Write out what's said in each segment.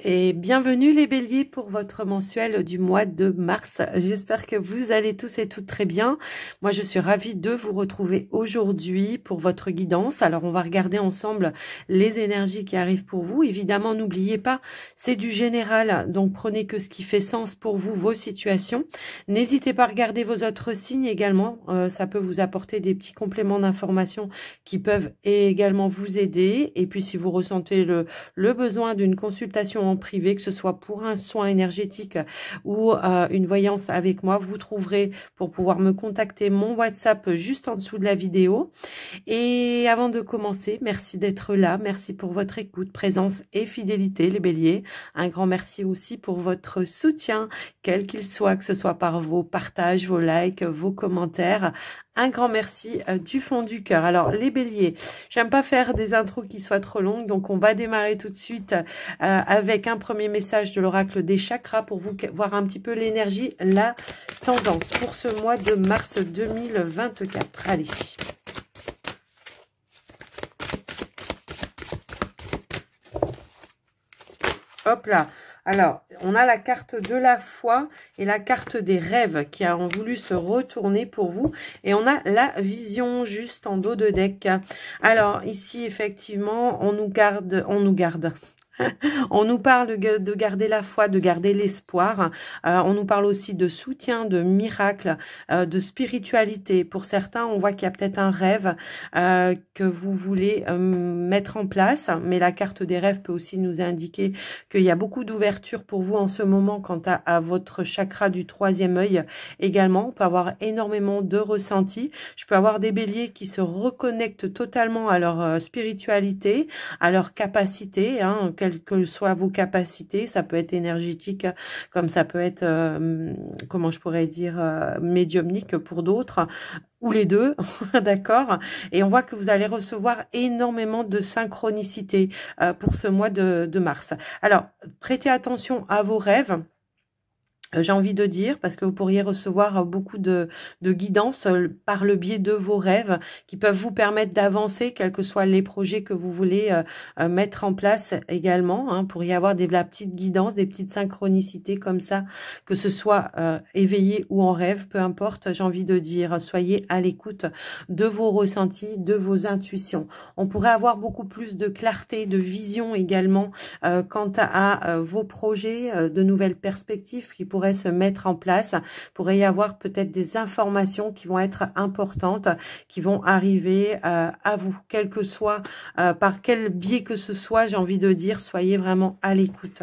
Et bienvenue les béliers pour votre mensuel du mois de mars. J'espère que vous allez tous et toutes très bien. Moi, je suis ravie de vous retrouver aujourd'hui pour votre guidance. Alors, on va regarder ensemble les énergies qui arrivent pour vous. Évidemment, n'oubliez pas, c'est du général, donc prenez que ce qui fait sens pour vous, vos situations. N'hésitez pas à regarder vos autres signes également. Ça peut vous apporter des petits compléments d'informations qui peuvent également vous aider. Et puis, si vous ressentez le besoin d'une consultation en privé, que ce soit pour un soin énergétique ou une voyance avec moi, vous trouverez pour pouvoir me contacter mon WhatsApp juste en dessous de la vidéo. Et avant de commencer, merci d'être là, merci pour votre écoute, présence et fidélité les béliers. Un grand merci aussi pour votre soutien, quel qu'il soit, que ce soit par vos partages, vos likes, vos commentaires. Un grand merci du fond du cœur. Alors les béliers, j'aime pas faire des intros qui soient trop longues, donc on va démarrer tout de suite avec un premier message de l'oracle des chakras pour vous voir un petit peu l'énergie, la tendance pour ce mois de mars 2024. Allez. Hop là. Alors, on a la carte de la foi et la carte des rêves qui ont voulu se retourner pour vous. Et on a la vision juste en dos de deck. Alors, ici, effectivement, on nous garde. On nous parle de garder la foi, de garder l'espoir. On nous parle aussi de soutien, de miracle, de spiritualité. Pour certains, on voit qu'il y a peut-être un rêve que vous voulez mettre en place. Mais la carte des rêves peut aussi nous indiquer qu'il y a beaucoup d'ouverture pour vous en ce moment quant à votre chakra du troisième œil également. On peut avoir énormément de ressentis. Je peux avoir des béliers qui se reconnectent totalement à leur spiritualité, à leur capacité, hein, quelles que soient vos capacités, ça peut être énergétique, comme ça peut être, comment je pourrais dire, médiumnique pour d'autres, ou les deux, d'accord. Et on voit que vous allez recevoir énormément de synchronicité pour ce mois de mars. Alors, prêtez attention à vos rêves. J'ai envie de dire, parce que vous pourriez recevoir beaucoup de guidance par le biais de vos rêves qui peuvent vous permettre d'avancer, quels que soient les projets que vous voulez mettre en place également. Hein, pour y avoir la petite guidance, des petites synchronicités comme ça, que ce soit éveillé ou en rêve, peu importe, j'ai envie de dire, soyez à l'écoute de vos ressentis, de vos intuitions. On pourrait avoir beaucoup plus de clarté, de vision également quant à vos projets, de nouvelles perspectives qui pourraient se mettre en place, pourrait y avoir peut-être des informations qui vont être importantes, qui vont arriver à vous, quel que soit, par quel biais que ce soit, j'ai envie de dire, soyez vraiment à l'écoute.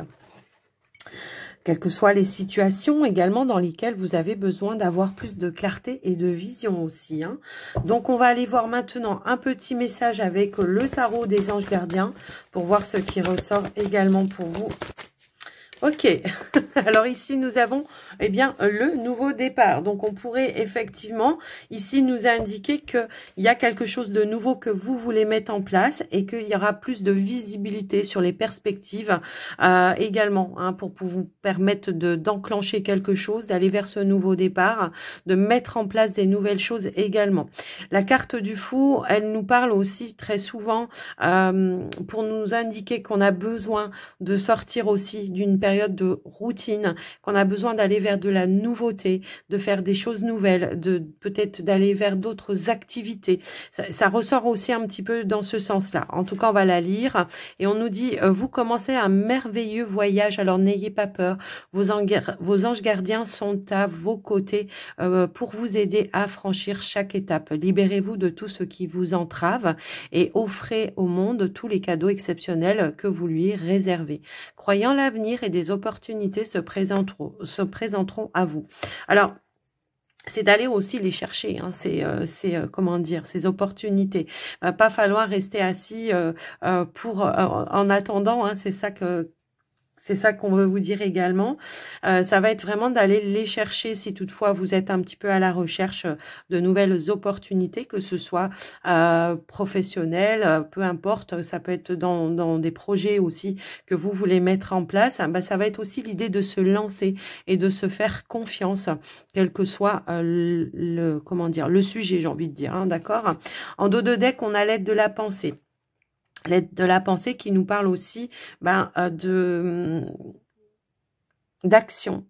Quelles que soient les situations également dans lesquelles vous avez besoin d'avoir plus de clarté et de vision aussi. Hein. Donc, on va aller voir maintenant un petit message avec le tarot des anges gardiens pour voir ce qui ressort également pour vous. Ok, alors ici nous avons eh bien le nouveau départ. Donc on pourrait effectivement ici nous indiquer qu'il y a quelque chose de nouveau que vous voulez mettre en place et qu'il y aura plus de visibilité sur les perspectives également hein, pour vous permettre d'enclencher quelque chose, d'aller vers ce nouveau départ, de mettre en place des nouvelles choses également. La carte du fou, elle nous parle aussi très souvent pour nous indiquer qu'on a besoin de sortir aussi d'une période de routine, qu'on a besoin d'aller vers de la nouveauté, de faire des choses nouvelles, de peut-être d'aller vers d'autres activités. Ça ressort aussi un petit peu dans ce sens-là. En tout cas, on va la lire et on nous dit vous commencez un merveilleux voyage, alors n'ayez pas peur. Vos anges gardiens sont à vos côtés pour vous aider à franchir chaque étape. Libérez-vous de tout ce qui vous entrave et offrez au monde tous les cadeaux exceptionnels que vous lui réservez. Croyant l'avenir et des opportunités se présenteront à vous. Alors, c'est d'aller aussi les chercher, hein, comment dire, ces opportunités. Pas falloir rester assis en attendant, hein, c'est ça qu'on veut vous dire également. Ça va être vraiment d'aller les chercher si toutefois vous êtes un petit peu à la recherche de nouvelles opportunités, que ce soit professionnelles, peu importe. Ça peut être dans des projets aussi que vous voulez mettre en place. Ça va être aussi l'idée de se lancer et de se faire confiance, quel que soit comment dire, le sujet, j'ai envie de dire. Hein, d'accord. En dos de deck, on a l'aide de la pensée. L'aide de la pensée qui nous parle aussi d'action,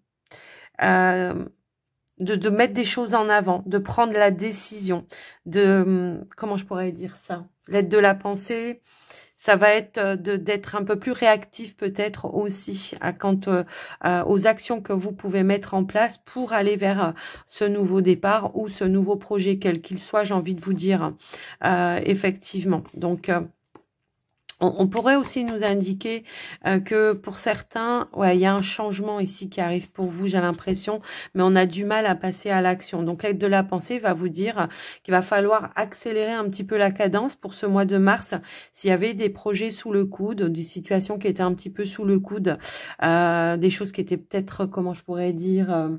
de mettre des choses en avant, de prendre la décision, comment je pourrais dire ça, l'aide de la pensée, ça va être d'être un peu plus réactif peut-être aussi aux actions que vous pouvez mettre en place pour aller vers ce nouveau départ ou ce nouveau projet, quel qu'il soit, j'ai envie de vous dire, effectivement. Donc, on pourrait aussi nous indiquer que pour certains, ouais, il y a un changement ici qui arrive pour vous, j'ai l'impression, mais on a du mal à passer à l'action. Donc l'aide de la pensée va vous dire qu'il va falloir accélérer un petit peu la cadence pour ce mois de mars. S'il y avait des projets sous le coude, des situations qui étaient un petit peu sous le coude, des choses qui étaient peut-être, comment je pourrais dire...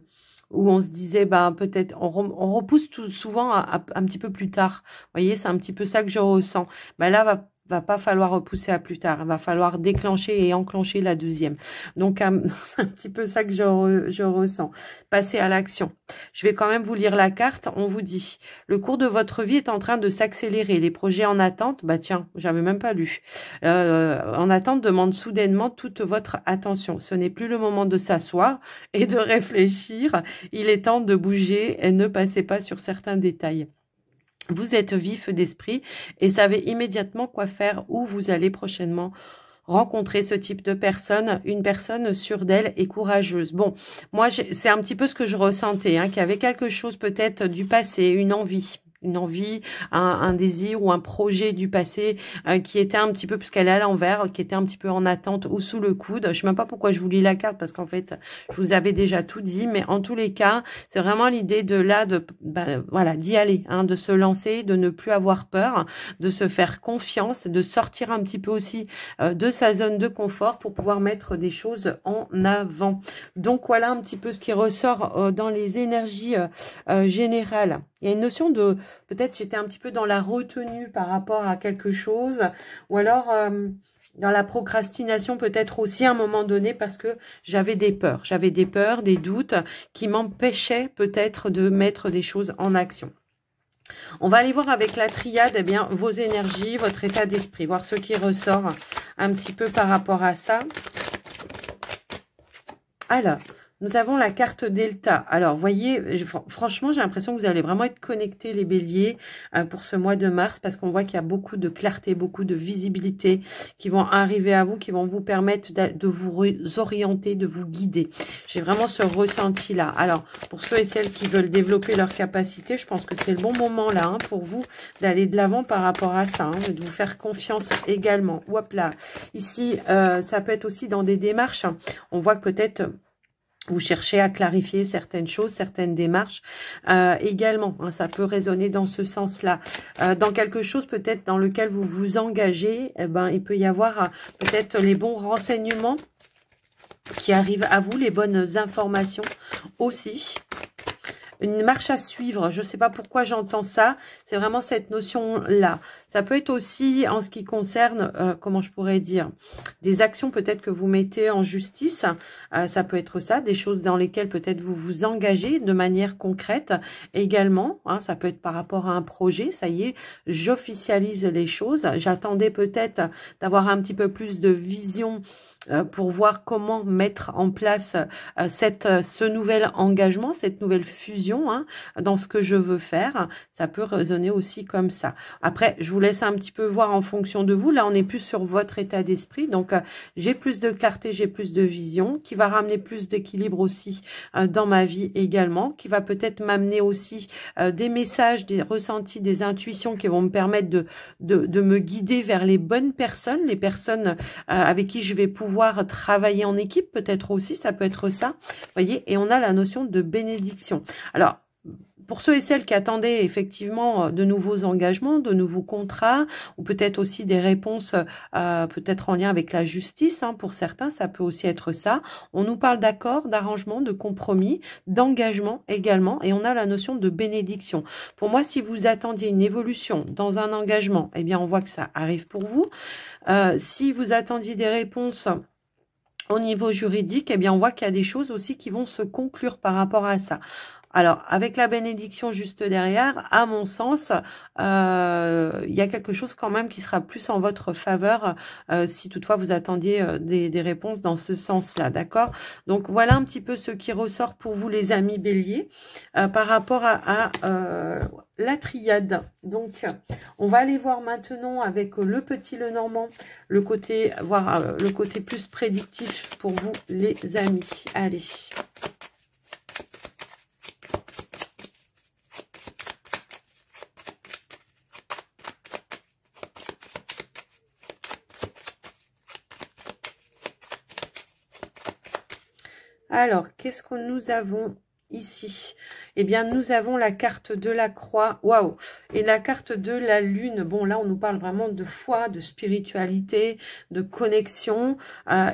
où on se disait, peut-être, on repousse tout souvent un petit peu plus tard. Vous voyez, c'est un petit peu ça que je ressens. Là, va pas falloir repousser à plus tard. Il va falloir déclencher et enclencher la deuxième. Donc, c'est un petit peu ça que je ressens. Passer à l'action. Je vais quand même vous lire la carte. On vous dit, le cours de votre vie est en train de s'accélérer. Les projets en attente, tiens, j'avais même pas lu. En attente demande soudainement toute votre attention. Ce n'est plus le moment de s'asseoir et de réfléchir. Il est temps de bouger et ne passez pas sur certains détails. Vous êtes vif d'esprit et savez immédiatement quoi faire, où vous allez prochainement rencontrer ce type de personne, une personne sûre d'elle et courageuse. Bon, moi, c'est un petit peu ce que je ressentais, qu'il y avait quelque chose peut-être du passé, une envie, un désir ou un projet du passé qui était un petit peu, puisqu'elle est à l'envers, qui était un petit peu en attente ou sous le coude. Je sais même pas pourquoi je vous lis la carte, parce qu'en fait, je vous avais déjà tout dit, mais en tous les cas, c'est vraiment l'idée voilà, d'y aller, de se lancer, de ne plus avoir peur, de se faire confiance, de sortir un petit peu aussi de sa zone de confort pour pouvoir mettre des choses en avant. Donc voilà un petit peu ce qui ressort dans les énergies générales. Il y a une notion de, peut-être j'étais un petit peu dans la retenue par rapport à quelque chose, ou alors dans la procrastination peut-être aussi à un moment donné parce que j'avais des peurs, des doutes qui m'empêchaient peut-être de mettre des choses en action. On va aller voir avec la triade, vos énergies, votre état d'esprit, voir ce qui ressort un petit peu par rapport à ça. Alors, nous avons la carte Delta. Alors, voyez, franchement, j'ai l'impression que vous allez vraiment être connectés, les béliers, pour ce mois de mars, parce qu'on voit qu'il y a beaucoup de clarté, beaucoup de visibilité qui vont arriver à vous, qui vont vous permettre de vous orienter, de vous guider. J'ai vraiment ce ressenti-là. Alors, pour ceux et celles qui veulent développer leur capacité, je pense que c'est le bon moment, là, pour vous, d'aller de l'avant par rapport à ça, de vous faire confiance également. Hop là. Ici, ça peut être aussi dans des démarches. On voit que peut-être... vous cherchez à clarifier certaines choses, certaines démarches également. Ça peut résonner dans ce sens-là. Dans quelque chose peut-être dans lequel vous vous engagez, il peut y avoir peut-être les bons renseignements qui arrivent à vous, les bonnes informations aussi. Une marche à suivre, je ne sais pas pourquoi j'entends ça, c'est vraiment cette notion-là. Ça peut être aussi en ce qui concerne, comment je pourrais dire, des actions peut-être que vous mettez en justice, ça peut être ça, des choses dans lesquelles peut-être vous vous engagez de manière concrète également, ça peut être par rapport à un projet, ça y est, j'officialise les choses, j'attendais peut-être d'avoir un petit peu plus de vision pour voir comment mettre en place ce nouvel engagement, cette nouvelle fusion dans ce que je veux faire. Ça peut résonner aussi comme ça. Après, je vous laisse un petit peu voir en fonction de vous. Là, on est plus sur votre état d'esprit. Donc, j'ai plus de clarté, j'ai plus de vision, qui va ramener plus d'équilibre aussi dans ma vie également, qui va peut-être m'amener aussi des messages, des ressentis, des intuitions qui vont me permettre de me guider vers les bonnes personnes, les personnes avec qui je vais pouvoir travailler en équipe, peut-être aussi, ça peut être ça, voyez, et on a la notion de bénédiction. Alors, pour ceux et celles qui attendaient effectivement de nouveaux engagements, de nouveaux contrats, ou peut-être aussi des réponses peut-être en lien avec la justice, pour certains, ça peut aussi être ça. On nous parle d'accords, d'arrangements, de compromis, d'engagement également, et on a la notion de bénédiction. Pour moi, si vous attendiez une évolution dans un engagement, eh bien, on voit que ça arrive pour vous. Si vous attendiez des réponses au niveau juridique, eh bien, on voit qu'il y a des choses aussi qui vont se conclure par rapport à ça. Alors, avec la bénédiction juste derrière, à mon sens, il y a quelque chose quand même qui sera plus en votre faveur si toutefois vous attendiez des réponses dans ce sens-là, d'accord? Donc, voilà un petit peu ce qui ressort pour vous, les amis béliers, par rapport à la triade. Donc, on va aller voir maintenant avec le petit Lenormand, le côté, voir le côté plus prédictif pour vous, les amis. Allez. Alors, qu'est-ce que nous avons ici? Eh bien, nous avons la carte de la croix. Waouh! Et la carte de la lune. Bon, là, on nous parle vraiment de foi, de spiritualité, de connexion.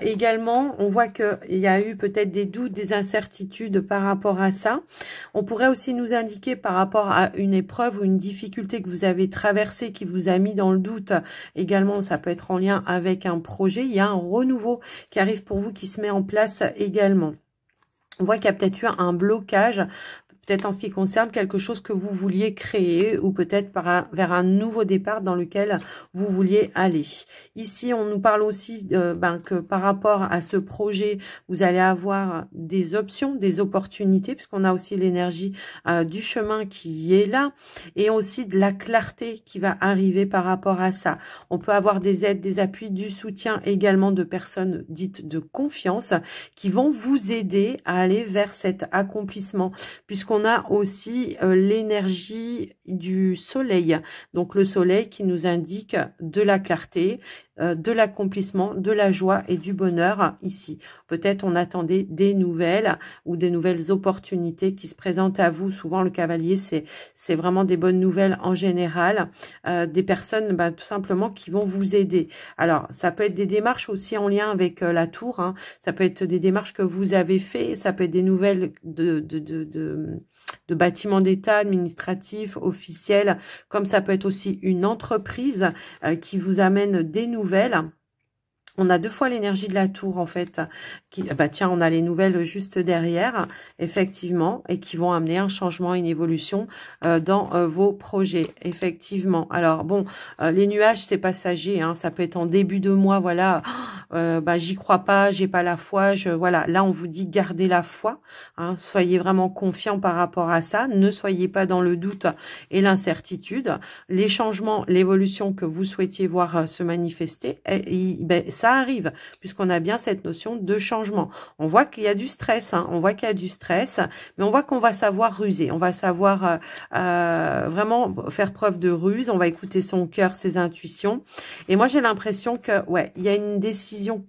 Également, on voit qu'il y a eu peut-être des doutes, des incertitudes par rapport à ça. On pourrait aussi nous indiquer par rapport à une épreuve ou une difficulté que vous avez traversée, qui vous a mis dans le doute. Également, ça peut être en lien avec un projet. Il y a un renouveau qui arrive pour vous, qui se met en place également. On voit qu'il y a peut-être eu un blocage, peut-être en ce qui concerne quelque chose que vous vouliez créer ou peut-être vers un nouveau départ dans lequel vous vouliez aller. Ici, on nous parle aussi que par rapport à ce projet, vous allez avoir des options, des opportunités, puisqu'on a aussi l'énergie du chemin qui est là et aussi de la clarté qui va arriver par rapport à ça. On peut avoir des aides, des appuis, du soutien également de personnes dites de confiance qui vont vous aider à aller vers cet accomplissement, puisqu'on a aussi l'énergie du soleil. Donc le soleil qui nous indique de la clarté, de l'accomplissement, de la joie et du bonheur ici. Peut-être on attendait des nouvelles ou des nouvelles opportunités qui se présentent à vous. Souvent le cavalier, c'est vraiment des bonnes nouvelles en général. Des personnes tout simplement qui vont vous aider. Alors ça peut être des démarches aussi en lien avec la tour. Hein. Ça peut être des démarches que vous avez fait. Ça peut être des nouvelles de bâtiments d'État, administratifs, officiels. Comme ça peut être aussi une entreprise qui vous amène des nouvelles. On a deux fois l'énergie de la tour en fait. Tiens, on a les nouvelles juste derrière, effectivement, et qui vont amener un changement, une évolution dans vos projets, effectivement. Alors bon, les nuages c'est passager, hein, ça peut être en début de mois, voilà. J'y crois pas, j'ai pas la foi. Voilà, là on vous dit gardez la foi, hein, soyez vraiment confiants par rapport à ça, ne soyez pas dans le doute et l'incertitude. Les changements, l'évolution que vous souhaitiez voir se manifester, ça arrive, puisqu'on a bien cette notion de changement. On voit qu'il y a du stress, hein, on voit qu'il y a du stress, mais on voit qu'on va savoir ruser, on va savoir vraiment faire preuve de ruse, on va écouter son cœur, ses intuitions. Et moi, j'ai l'impression que, ouais, il y a une décision,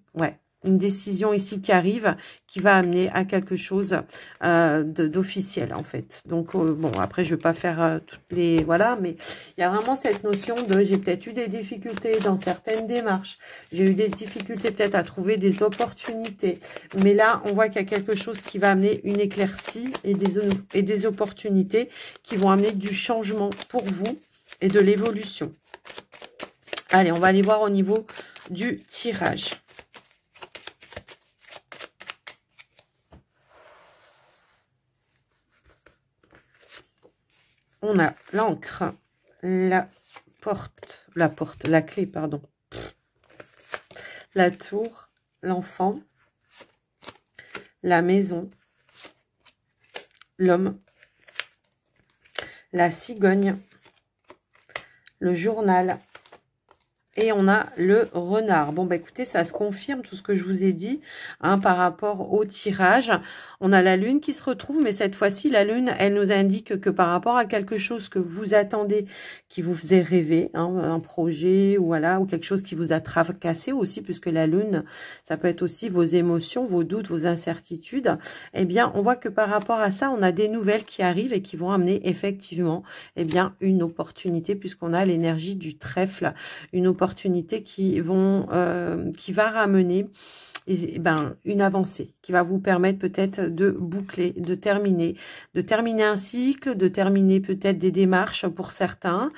une décision ici qui arrive, qui va amener à quelque chose d'officiel en fait. Donc bon, après je vais pas faire toutes les voilà, mais il y a vraiment cette notion de j'ai peut-être eu des difficultés dans certaines démarches, j'ai eu des difficultés peut-être à trouver des opportunités, mais là on voit qu'il y a quelque chose qui va amener une éclaircie et des opportunités qui vont amener du changement pour vous et de l'évolution. Allez, on va aller voir au niveau du tirage. On a l'encre, la clé, pardon, la tour, l'enfant, la maison, l'homme, la cigogne, le journal et on a le renard. Bon, écoutez, ça se confirme tout ce que je vous ai dit hein, par rapport au tirage. On a la lune qui se retrouve, mais cette fois-ci, la lune, elle nous indique que par rapport à quelque chose que vous attendez, qui vous faisait rêver, hein, un projet ou voilà, ou quelque chose qui vous a tracassé aussi, puisque la lune, ça peut être aussi vos émotions, vos doutes, vos incertitudes. Eh bien, on voit que par rapport à ça, on a des nouvelles qui arrivent et qui vont amener effectivement, eh bien, une opportunité, puisqu'on a l'énergie du trèfle, une opportunité qui va ramener une avancée qui va vous permettre peut-être de boucler, de terminer un cycle, de terminer peut-être des démarches pour certains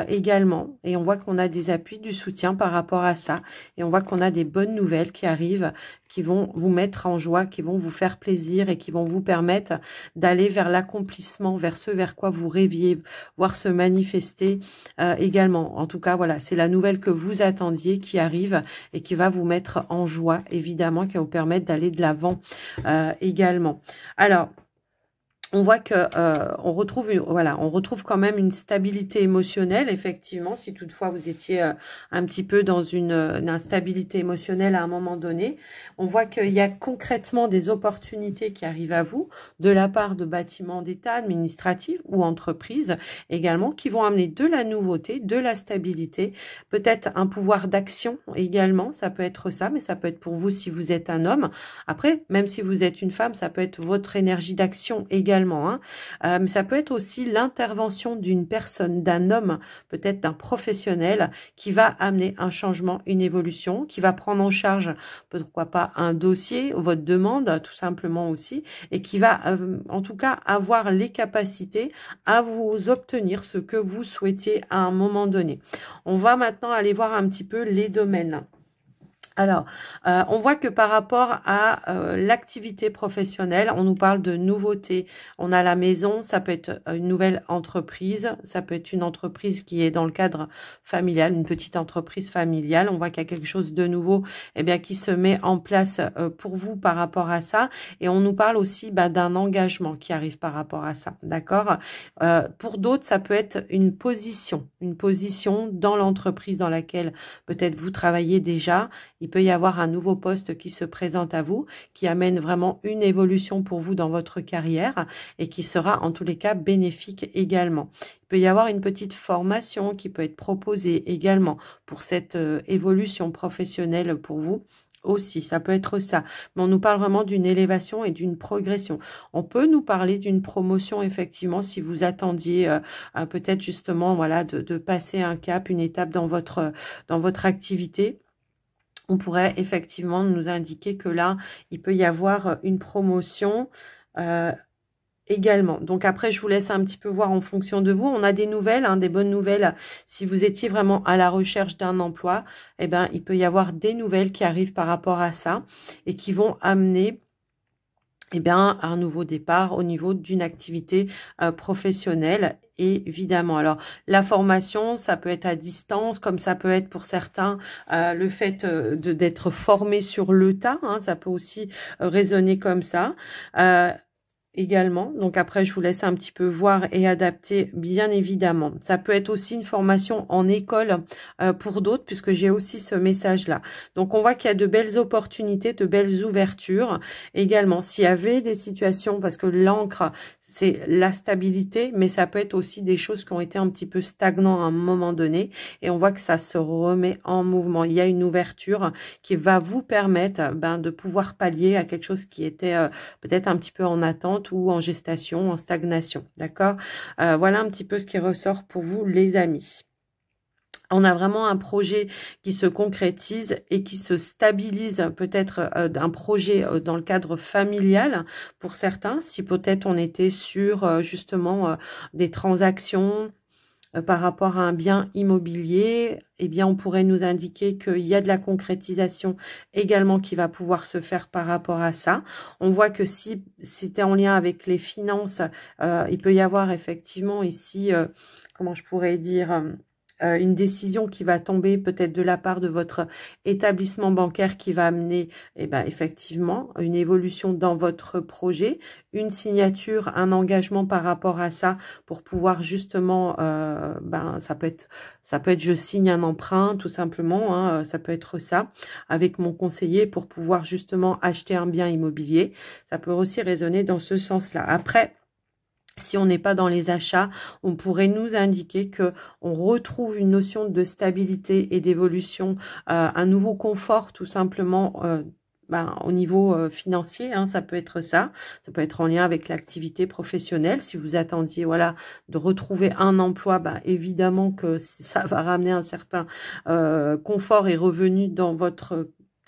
également. Et on voit qu'on a des appuis, du soutien par rapport à ça. Et on voit qu'on a des bonnes nouvelles qui arrivent, qui vont vous mettre en joie, qui vont vous faire plaisir et qui vont vous permettre d'aller vers l'accomplissement, vers ce vers quoi vous rêviez, voir se manifester également. En tout cas, voilà, c'est la nouvelle que vous attendiez qui arrive et qui va vous mettre en joie, évidemment, qui va vous permettre d'aller de l'avant également. Alors, on voit que on retrouve quand même une stabilité émotionnelle, effectivement, si toutefois vous étiez un petit peu dans une instabilité émotionnelle à un moment donné. On voit qu'il y a concrètement des opportunités qui arrivent à vous de la part de bâtiments d'État, administratifs ou entreprises également, qui vont amener de la nouveauté, de la stabilité, peut-être un pouvoir d'action également, ça peut être ça, mais ça peut être pour vous si vous êtes un homme. Après, même si vous êtes une femme, ça peut être votre énergie d'action également. Mais ça peut être aussi l'intervention d'une personne, d'un homme, peut-être d'un professionnel qui va amener un changement, une évolution, qui va prendre en charge, pourquoi pas, un dossier, votre demande, tout simplement aussi, et qui va en tout cas avoir les capacités à vous obtenir ce que vous souhaitiez à un moment donné. On va maintenant aller voir un petit peu les domaines. Alors, on voit que par rapport à l'activité professionnelle, on nous parle de nouveautés. On a la maison, ça peut être une nouvelle entreprise, ça peut être une entreprise qui est dans le cadre familial, une petite entreprise familiale. On voit qu'il y a quelque chose de nouveau qui se met en place pour vous par rapport à ça. Et on nous parle aussi d'un engagement qui arrive par rapport à ça. D'accord. Pour d'autres, ça peut être une position dans l'entreprise dans laquelle peut-être vous travaillez déjà. Il peut y avoir un nouveau poste qui se présente à vous, qui amène vraiment une évolution pour vous dans votre carrière et qui sera en tous les cas bénéfique également. Il peut y avoir une petite formation qui peut être proposée également pour cette évolution professionnelle pour vous. Aussi, ça peut être ça. Mais on nous parle vraiment d'une élévation et d'une progression. On peut nous parler d'une promotion, effectivement, si vous attendiez peut-être justement de passer un cap, une étape dans votre activité. On pourrait effectivement nous indiquer que là, il peut y avoir une promotion également. Donc après, je vous laisse un petit peu voir en fonction de vous. On a des nouvelles, des bonnes nouvelles. Si vous étiez vraiment à la recherche d'un emploi, il peut y avoir des nouvelles qui arrivent par rapport à ça et qui vont amener un nouveau départ au niveau d'une activité professionnelle, évidemment. Alors, la formation, ça peut être à distance, comme ça peut être pour certains le fait d'être formé sur le tas, ça peut aussi résonner comme ça. Également, donc après je vous laisse un petit peu voir et adapter, bien évidemment. Ça peut être aussi une formation en école pour d'autres, puisque j'ai aussi ce message là. Donc on voit qu'il y a de belles opportunités, de belles ouvertures également. S'il y avait des situations, parce que l'encre c'est la stabilité, mais ça peut être aussi des choses qui ont été un petit peu stagnantes à un moment donné, et on voit que ça se remet en mouvement. Il y a une ouverture qui va vous permettre de pouvoir pallier à quelque chose qui était peut-être un petit peu en attente ou en gestation, en stagnation, d'accord. Voilà un petit peu ce qui ressort pour vous, les amis. On a vraiment un projet qui se concrétise et qui se stabilise, peut-être d'un projet dans le cadre familial pour certains. Si peut-être on était sur justement des transactions par rapport à un bien immobilier, on pourrait nous indiquer qu'il y a de la concrétisation également qui va pouvoir se faire par rapport à ça. On voit que si c'était en lien avec les finances, il peut y avoir effectivement ici, comment je pourrais dire, une décision qui va tomber peut-être de la part de votre établissement bancaire qui va amener effectivement une évolution dans votre projet, une signature, un engagement par rapport à ça pour pouvoir justement, ça peut être je signe un emprunt tout simplement, ça peut être ça avec mon conseiller pour pouvoir justement acheter un bien immobilier. Ça peut aussi résonner dans ce sens-là. Après, si on n'est pas dans les achats, on pourrait nous indiquer que on retrouve une notion de stabilité et d'évolution, un nouveau confort tout simplement au niveau financier, ça peut être ça. Ça peut être en lien avec l'activité professionnelle. Si vous attendiez de retrouver un emploi, évidemment que ça va ramener un certain confort et revenu dans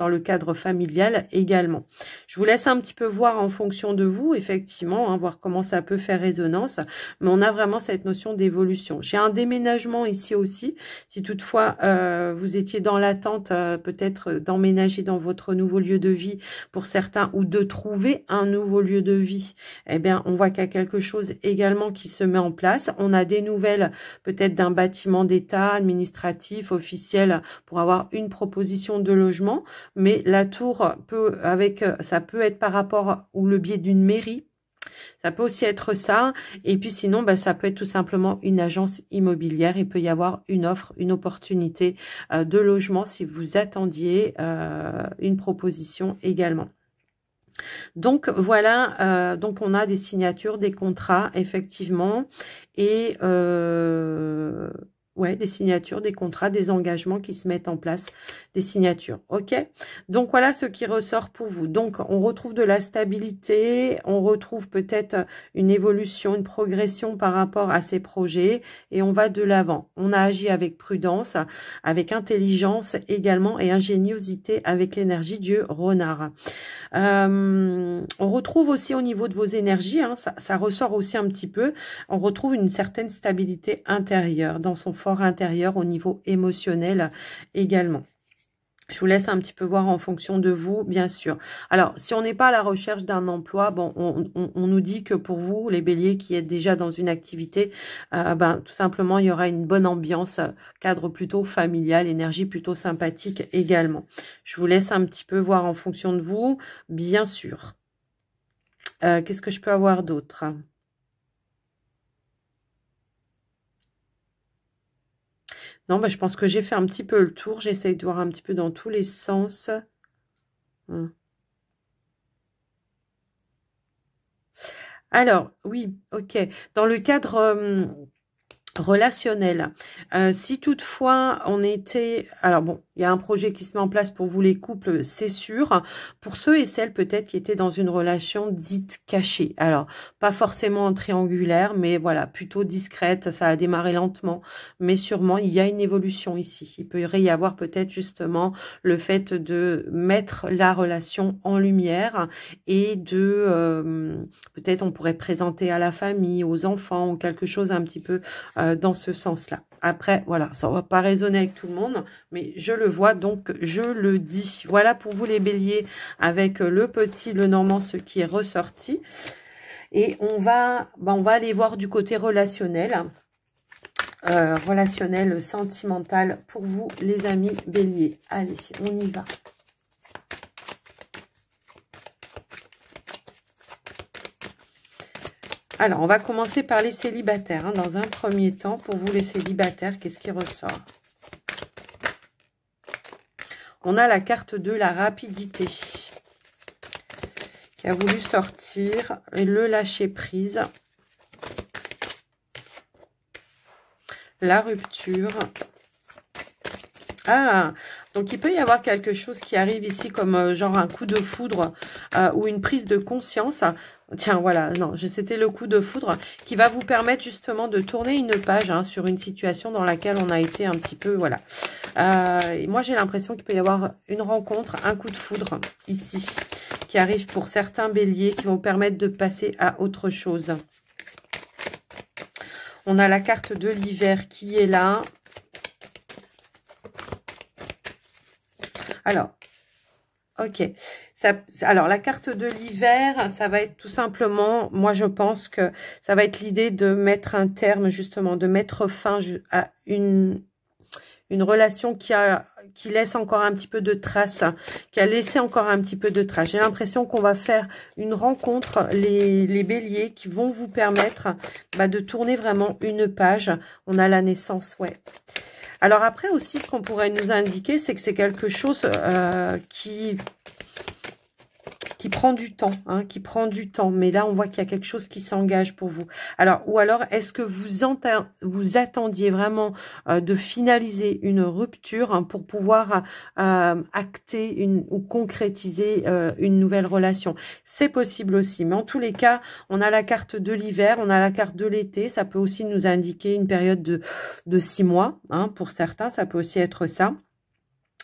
dans le cadre familial également. Je vous laisse un petit peu voir en fonction de vous, effectivement, hein, voir comment ça peut faire résonance, mais on a vraiment cette notion d'évolution. J'ai un déménagement ici aussi, si toutefois vous étiez dans l'attente peut-être d'emménager dans votre nouveau lieu de vie pour certains, ou de trouver un nouveau lieu de vie, eh bien on voit qu'il y a quelque chose également qui se met en place. On a des nouvelles peut-être d'un bâtiment d'État, administratif, officiel, pour avoir une proposition de logement, mais la tour peut, ça peut être par rapport ou le biais d'une mairie. Ça peut aussi être ça. Et puis sinon, ça peut être tout simplement une agence immobilière. Il peut y avoir une offre, une opportunité de logement si vous attendiez une proposition également. Donc voilà, donc on a des signatures, des contrats, effectivement. Et ouais, des signatures, des contrats, des engagements qui se mettent en place, des signatures, ok? Donc voilà ce qui ressort pour vous. Donc on retrouve de la stabilité, on retrouve peut-être une évolution, une progression par rapport à ces projets et on va de l'avant. On a agi avec prudence, avec intelligence également et ingéniosité avec l'énergie du renard. On retrouve aussi au niveau de vos énergies, hein, ça ressort aussi un petit peu, on retrouve une certaine stabilité intérieure dans son fort intérieur au niveau émotionnel également. Je vous laisse un petit peu voir en fonction de vous, bien sûr. Alors, si on n'est pas à la recherche d'un emploi, bon, on nous dit que pour vous, les béliers qui êtes déjà dans une activité, tout simplement, il y aura une bonne ambiance, cadre plutôt familial, énergie plutôt sympathique également. Je vous laisse un petit peu voir en fonction de vous, bien sûr. Qu'est-ce que je peux avoir d'autre ? Non, je pense que j'ai fait un petit peu le tour. J'essaye de voir un petit peu dans tous les sens. Alors, oui, ok. Dans le cadre relationnel, si toutefois on était... Alors bon, il y a un projet qui se met en place pour vous les couples, c'est sûr. Pour ceux et celles peut-être qui étaient dans une relation dite cachée. Alors, pas forcément triangulaire, mais voilà, plutôt discrète. Ça a démarré lentement, mais sûrement il y a une évolution ici. Il peut y avoir peut-être justement le fait de mettre la relation en lumière et de... peut-être on pourrait présenter à la famille, aux enfants, ou quelque chose un petit peu dans ce sens-là. Après, voilà, ça ne va pas résonner avec tout le monde, mais je le vois, donc je le dis. Voilà pour vous les béliers, avec le petit, le normand, ce qui est ressorti. Et on va aller voir du côté relationnel. Relationnel, sentimental pour vous, les amis béliers. Allez, on y va. Alors, on va commencer par les célibataires. Hein, dans un premier temps, pour vous les célibataires, qu'est-ce qui ressort? On a la carte de la rapidité qui a voulu sortir, et le lâcher prise, la rupture. Ah, donc il peut y avoir quelque chose qui arrive ici comme genre un coup de foudre ou une prise de conscience. Tiens, voilà, non, c'était le coup de foudre qui va vous permettre justement de tourner une page sur une situation dans laquelle on a été un petit peu, voilà. Et moi, j'ai l'impression qu'il peut y avoir une rencontre, un coup de foudre ici, qui arrive pour certains béliers, qui vont vous permettre de passer à autre chose. On a la carte de l'hiver qui est là. Alors, ok. Alors, la carte de l'hiver, ça va être tout simplement, moi je pense que ça va être l'idée de mettre un terme, justement, de mettre fin à une relation qui laisse encore un petit peu de traces, qui a laissé encore un petit peu de traces. J'ai l'impression qu'on va faire une rencontre, les béliers, qui vont vous permettre de tourner vraiment une page. On a la naissance, ouais. Alors après aussi, ce qu'on pourrait nous indiquer, c'est que c'est quelque chose qui prend du temps, qui prend du temps. Mais là, on voit qu'il y a quelque chose qui s'engage pour vous. Alors, ou alors, est-ce que vous attendiez vraiment de finaliser une rupture pour pouvoir acter ou concrétiser une nouvelle relation? C'est possible aussi. Mais en tous les cas, on a la carte de l'hiver, on a la carte de l'été. Ça peut aussi nous indiquer une période de 6 mois. Pour certains, ça peut aussi être ça.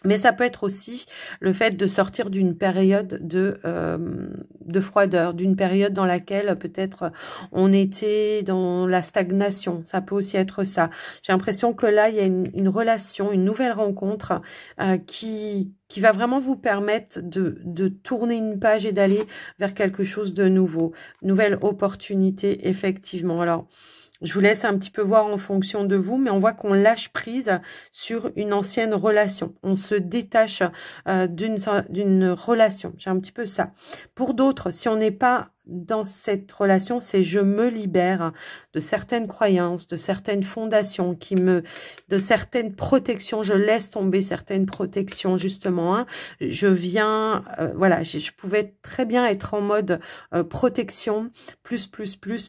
Mais ça peut être aussi le fait de sortir d'une période de froideur, d'une période dans laquelle peut-être on était dans la stagnation. Ça peut aussi être ça. J'ai l'impression que là, il y a une relation, une nouvelle rencontre qui va vraiment vous permettre de tourner une page et d'aller vers quelque chose de nouveau. Nouvelle opportunité, effectivement. Alors, je vous laisse un petit peu voir en fonction de vous, mais on voit qu'on lâche prise sur une ancienne relation. On se détache d'une relation. J'ai un petit peu ça. Pour d'autres, si on n'est pas dans cette relation, c'est je me libère de certaines croyances, de certaines fondations, de certaines protections. Je laisse tomber certaines protections, justement. Hein. Je viens, voilà, je pouvais très bien être en mode protection, plus,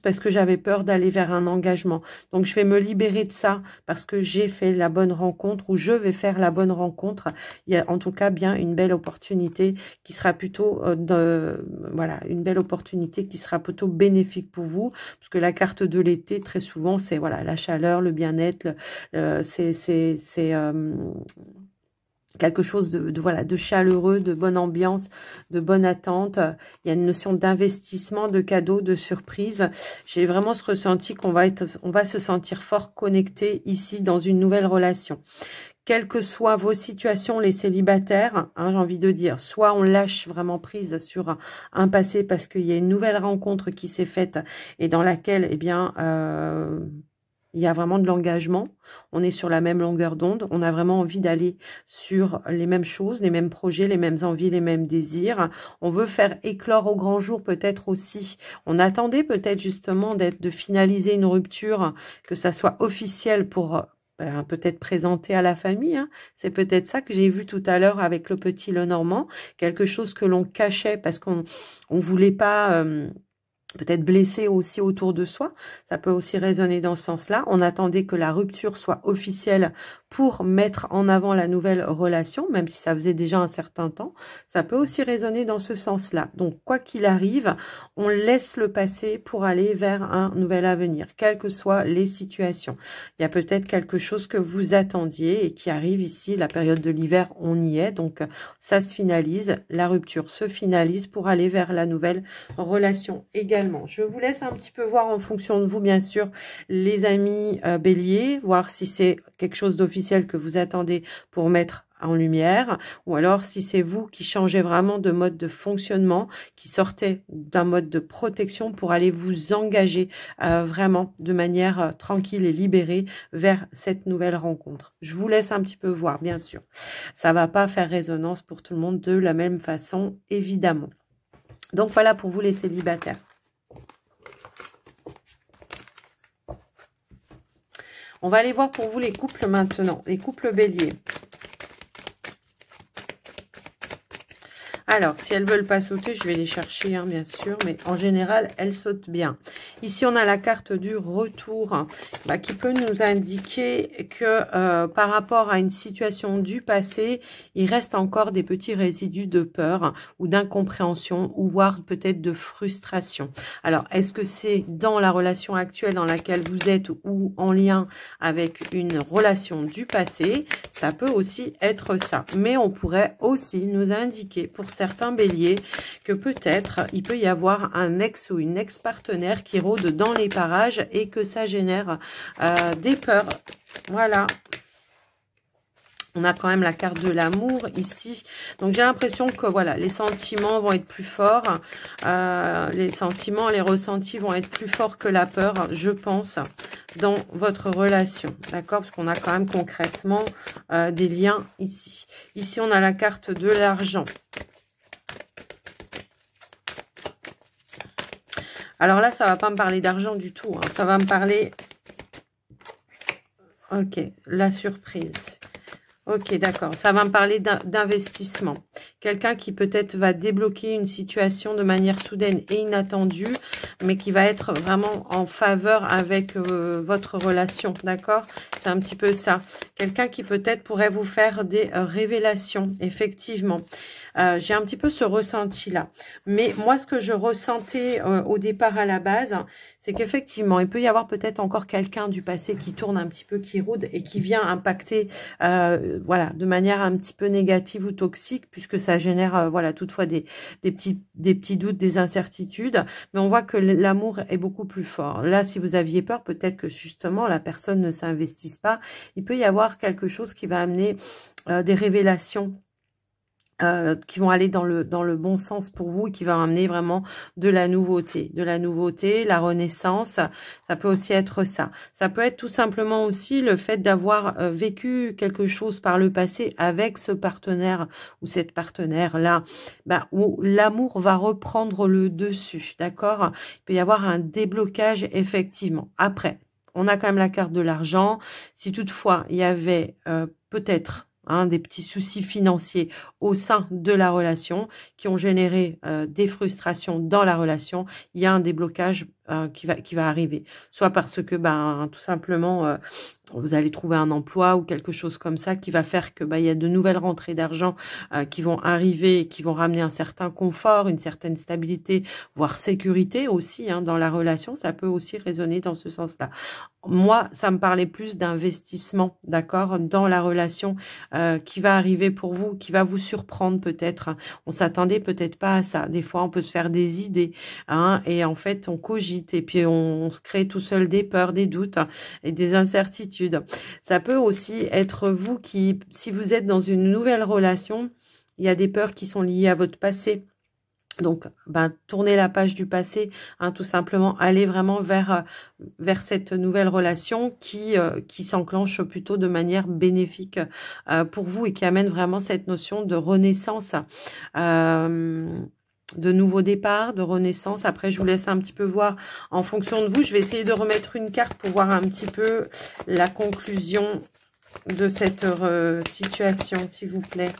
parce que j'avais peur d'aller vers un engagement. Donc, je vais me libérer de ça parce que j'ai fait la bonne rencontre ou je vais faire la bonne rencontre. Il y a en tout cas bien une belle opportunité qui sera plutôt, voilà, une belle opportunité qui sera plutôt bénéfique pour vous, parce que la carte de l'été, très souvent, c'est voilà la chaleur, le bien-être, c'est quelque chose voilà, de chaleureux, de bonne ambiance, de bonne attente. Il y a une notion d'investissement, de cadeau, de surprise. J'ai vraiment ce ressenti qu'on va se sentir fort connecté ici dans une nouvelle relation. Quelles que soient vos situations, les célibataires, hein, j'ai envie de dire, soit on lâche vraiment prise sur un passé parce qu'il y a une nouvelle rencontre qui s'est faite et dans laquelle, eh bien, il y a vraiment de l'engagement. On est sur la même longueur d'onde. On a vraiment envie d'aller sur les mêmes choses, les mêmes projets, les mêmes envies, les mêmes désirs. On veut faire éclore au grand jour peut-être aussi. On attendait peut-être justement de finaliser une rupture, que ça soit officiel pour peut-être présenté à la famille. Hein. C'est peut-être ça que j'ai vu tout à l'heure avec le petit Lenormand. Quelque chose que l'on cachait parce qu'on voulait pas... peut-être blessé aussi autour de soi. Ça peut aussi résonner dans ce sens-là. On attendait que la rupture soit officielle pour mettre en avant la nouvelle relation, même si ça faisait déjà un certain temps. Ça peut aussi résonner dans ce sens-là. Donc, quoi qu'il arrive, on laisse le passé pour aller vers un nouvel avenir, quelles que soient les situations. Il y a peut-être quelque chose que vous attendiez et qui arrive ici. La période de l'hiver, on y est. Donc, ça se finalise. La rupture se finalise pour aller vers la nouvelle relation également. Je vous laisse un petit peu voir en fonction de vous, bien sûr, les amis béliers, voir si c'est quelque chose d'officiel que vous attendez pour mettre en lumière, ou alors si c'est vous qui changez vraiment de mode de fonctionnement, qui sortez d'un mode de protection pour aller vous engager vraiment de manière tranquille et libérée vers cette nouvelle rencontre. Je vous laisse un petit peu voir, bien sûr. Ça va pas faire résonance pour tout le monde de la même façon, évidemment. Donc voilà pour vous les célibataires. On va aller voir pour vous les couples maintenant, les couples béliers. Alors, si elles ne veulent pas sauter, je vais les chercher, hein, bien sûr. Mais en général, elles sautent bien. Ici, on a la carte du retour qui peut nous indiquer que par rapport à une situation du passé, il reste encore des petits résidus de peur ou d'incompréhension ou voire peut-être de frustration. Alors, est-ce que c'est dans la relation actuelle dans laquelle vous êtes ou en lien avec une relation du passé? Ça peut aussi être ça. Mais on pourrait aussi nous indiquer pour certains béliers que peut-être il peut y avoir un ex ou une ex-partenaire qui rôde dans les parages et que ça génère des peurs. Voilà. On a quand même la carte de l'amour ici. Donc, j'ai l'impression que voilà, les sentiments vont être plus forts. Les sentiments, les ressentis vont être plus forts que la peur, je pense, dans votre relation. D'accord? Parce qu'on a quand même concrètement des liens ici. Ici, on a la carte de l'argent. Alors là, ça ne va pas me parler d'argent du tout. Hein. Ça va me parler... Ok, la surprise. Ok, d'accord. Ça va me parler d'investissement. Quelqu'un qui peut-être va débloquer une situation de manière soudaine et inattendue, mais qui va être vraiment en faveur avec votre relation, d'accord? C'est un petit peu ça. Quelqu'un qui peut-être pourrait vous faire des révélations, effectivement. J'ai un petit peu ce ressenti-là. Mais moi, ce que je ressentais au départ à la base, c'est qu'effectivement, il peut y avoir peut-être encore quelqu'un du passé qui tourne un petit peu, qui rôde et qui vient impacter voilà, de manière un petit peu négative ou toxique, puisque ça génère voilà, toutefois des petits doutes, des incertitudes. Mais on voit que l'amour est beaucoup plus fort. Là, si vous aviez peur, peut-être que justement, la personne ne s'investisse pas. Il peut y avoir quelque chose qui va amener des révélations qui vont aller dans le bon sens pour vous et qui va amener vraiment de la nouveauté, la renaissance. Ça peut aussi être ça. Ça peut être tout simplement aussi le fait d'avoir vécu quelque chose par le passé avec ce partenaire ou cette partenaire-là, ben, où l'amour va reprendre le dessus, d'accord? Il peut y avoir un déblocage effectivement. Après, on a quand même la carte de l'argent. Si toutefois, il y avait peut-être des petits soucis financiers au sein de la relation qui ont généré des frustrations dans la relation, il y a un déblocage qui va arriver. Soit parce que tout simplement vous allez trouver un emploi ou quelque chose comme ça qui va faire que il y a de nouvelles rentrées d'argent qui vont arriver et qui vont ramener un certain confort, une certaine stabilité, voire sécurité aussi dans la relation. Ça peut aussi résonner dans ce sens-là. Moi, ça me parlait plus d'investissement, d'accord, dans la relation qui va arriver pour vous, qui va vous surprendre peut-être. On s'attendait peut-être pas à ça. Des fois, on peut se faire des idées, et en fait, on cogite et puis on se crée tout seul des peurs, des doutes et des incertitudes. Ça peut aussi être vous qui, si vous êtes dans une nouvelle relation, il y a des peurs qui sont liées à votre passé. Donc, tournez la page du passé, tout simplement, aller vraiment vers cette nouvelle relation qui s'enclenche plutôt de manière bénéfique pour vous et qui amène vraiment cette notion de renaissance, de nouveau départ, de renaissance. Après, je vous laisse un petit peu voir en fonction de vous. Je vais essayer de remettre une carte pour voir un petit peu la conclusion de cette situation, s'il vous plaît.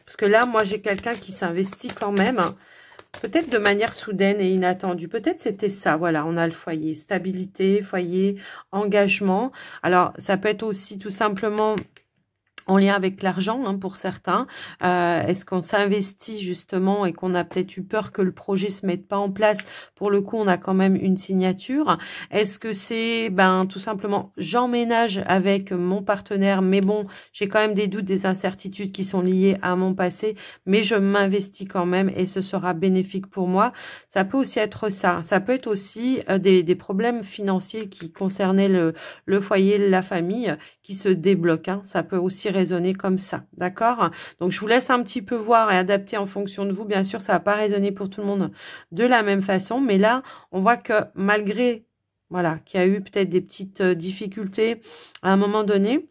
Parce que là, moi, j'ai quelqu'un qui s'investit quand même, peut-être de manière soudaine et inattendue. Peut-être c'était ça, voilà, on a le foyer. Stabilité, foyer, engagement. Alors, ça peut être aussi tout simplement en lien avec l'argent pour certains. Est-ce qu'on s'investit justement et qu'on a peut-être eu peur que le projet se mette pas en place? Pour le coup, on a quand même une signature. Est-ce que c'est tout simplement j'emménage avec mon partenaire, mais bon, j'ai quand même des doutes, des incertitudes qui sont liées à mon passé, mais je m'investis quand même et ce sera bénéfique pour moi. Ça peut aussi être ça. Ça peut être aussi des problèmes financiers qui concernaient le foyer, la famille, qui se débloquent. Ça peut aussi résonner comme ça, d'accord? Donc, je vous laisse un petit peu voir et adapter en fonction de vous. Bien sûr, ça va pas résonner pour tout le monde de la même façon, mais là, on voit que malgré, voilà, qu'il y a eu peut-être des petites difficultés à un moment donné,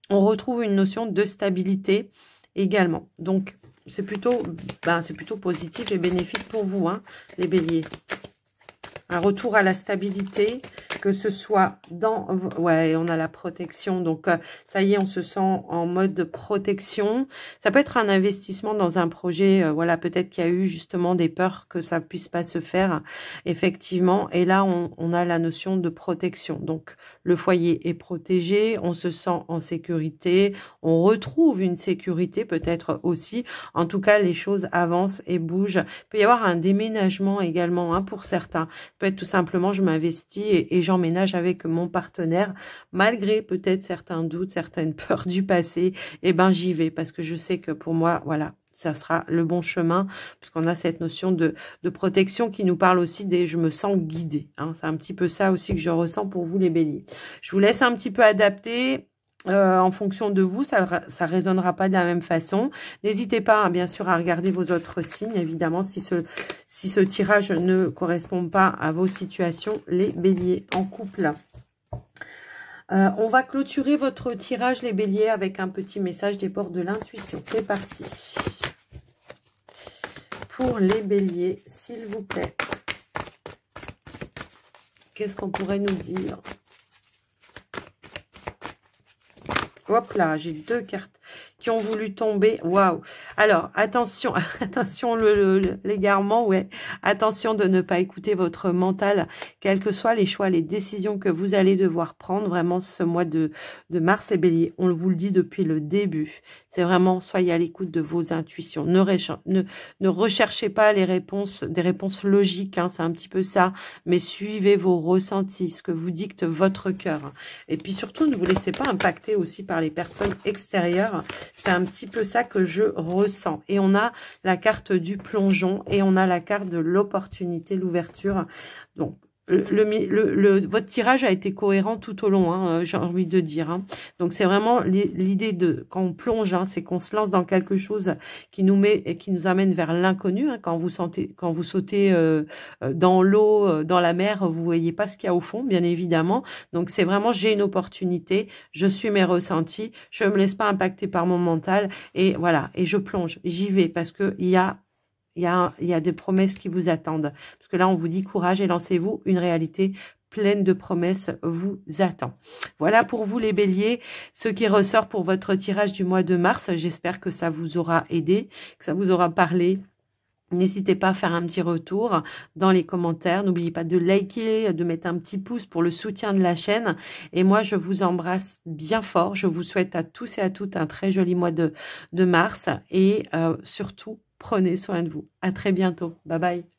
on retrouve une notion de stabilité également. Donc, c'est plutôt positif et bénéfique pour vous, les béliers. Un retour à la stabilité, que ce soit dans... Ouais, on a la protection. Donc, ça y est, on se sent en mode de protection. Ça peut être un investissement dans un projet. Voilà, peut-être qu'il y a eu justement des peurs que ça puisse pas se faire, effectivement. Et là, on a la notion de protection. Donc, le foyer est protégé. On se sent en sécurité. On retrouve une sécurité peut-être aussi. En tout cas, les choses avancent et bougent. Il peut y avoir un déménagement également pour certains. Peut être tout simplement je m'investis et j'emménage avec mon partenaire malgré peut-être certains doutes, certaines peurs du passé. Et j'y vais parce que je sais que pour moi, voilà, ça sera le bon chemin puisqu'on a cette notion de protection qui nous parle aussi des je me sens guidée. C'est un petit peu ça aussi que je ressens pour vous les béliers. Je vous laisse un petit peu adapter. En fonction de vous, ça résonnera pas de la même façon. N'hésitez pas, bien sûr, à regarder vos autres signes, évidemment, si ce tirage ne correspond pas à vos situations, les béliers en couple. On va clôturer votre tirage, les béliers, avec un petit message des portes de l'intuition. C'est parti. Pour les béliers, s'il vous plaît. Qu'est-ce qu'on pourrait nous dire ? Hop là, j'ai deux cartes qui ont voulu tomber. Waouh! Alors, attention, attention l'égarement, ouais. Attention de ne pas écouter votre mental, quels que soient les choix, les décisions que vous allez devoir prendre, vraiment ce mois de mars, les béliers. On vous le dit depuis le début. C'est vraiment, soyez à l'écoute de vos intuitions. Ne recherchez pas les réponses, des réponses logiques, hein, c'est un petit peu ça, mais suivez vos ressentis, ce que vous dicte votre cœur. Et puis surtout, ne vous laissez pas impacter aussi par les personnes extérieures. C'est un petit peu ça que je ressens. Et on a la carte du plongeon et on a la carte de l'opportunité, l'ouverture. Donc, votre tirage a été cohérent tout au long, hein, j'ai envie de dire. Hein. Donc, c'est vraiment l'idée de, quand on plonge, hein, c'est qu'on se lance dans quelque chose qui nous met et qui nous amène vers l'inconnu. Hein, quand vous sautez dans l'eau, dans la mer, vous voyez pas ce qu'il y a au fond, bien évidemment. Donc, c'est vraiment, j'ai une opportunité, je suis mes ressentis, je me laisse pas impacter par mon mental et voilà, et je plonge, j'y vais parce que il y a des promesses qui vous attendent. Parce que là, on vous dit courage et lancez-vous. Une réalité pleine de promesses vous attend. Voilà pour vous les béliers, ce qui ressort pour votre tirage du mois de mars. J'espère que ça vous aura aidé, que ça vous aura parlé. N'hésitez pas à faire un petit retour dans les commentaires. N'oubliez pas de liker, de mettre un petit pouce pour le soutien de la chaîne. Et moi, je vous embrasse bien fort. Je vous souhaite à tous et à toutes un très joli mois de mars. Et surtout, prenez soin de vous. À très bientôt. Bye bye.